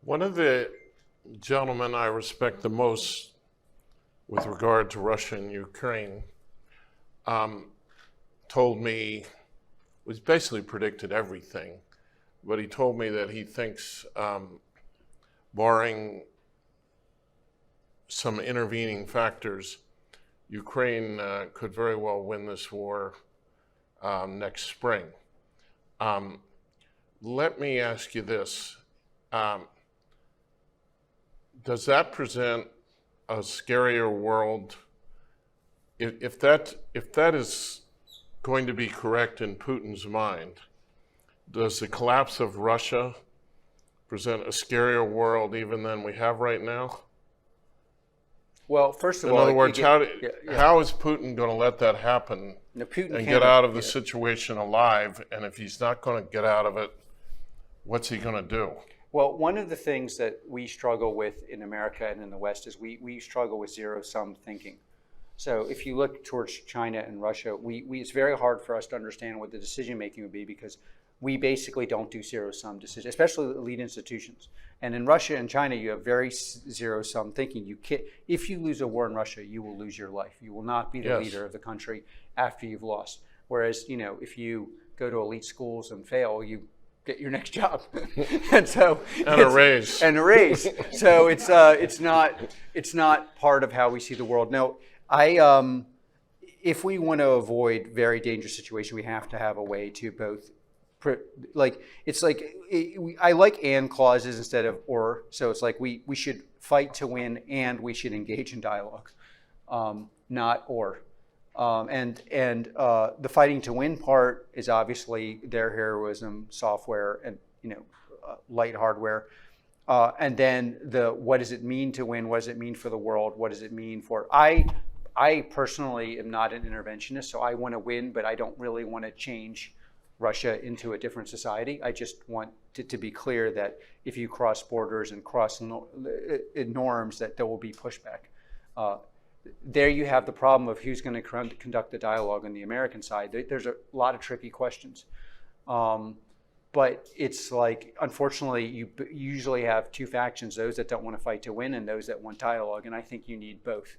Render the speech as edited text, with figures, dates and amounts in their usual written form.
One of the gentlemen I respect the most with regard to Russia and Ukraine told me, was basically predicted everything, but he told me that he thinks, barring some intervening factors, Ukraine could very well win this war next spring. Let me ask you this. Does that present a scarier world? If that is going to be correct in Putin's mind, does the collapse of Russia present a scarier world even than we have right now? Well, first of all, in other words, how is Putin going to let that happen and get out of the situation alive? And if he's not going to get out of it, what's he going to do? Well, one of the things that we struggle with in America and in the West is we struggle with zero-sum thinking. So if you look towards China and Russia, it's very hard for us to understand what the decision-making would be because we basically don't do zero-sum decisions, especially elite institutions. And in Russia and China, you have very zero-sum thinking. If you lose a war in Russia, you will lose your life. You will not be the leader of the country after you've lost. Whereas, if you go to elite schools and fail, you get your next job, and a raise. So it's not part of how we see the world. No, if we want to avoid very dangerous situation, we have to have a way to both. I like and clauses instead of or. So it's like we should fight to win and we should engage in dialogue, not or. The fighting to win part is obviously their heroism, software, and light hardware, and then what does it mean to win? What does it mean for the world? What does it mean for I personally am not an interventionist, so I want to win, but I don't really want to change Russia into a different society. I just want to be clear that if you cross borders and cross norms, that there will be pushback. There you have the problem of who's going to conduct the dialogue on the American side. There's a lot of tricky questions. But it's like, unfortunately, you usually have two factions, those that don't want to fight to win and those that want dialogue. And I think you need both.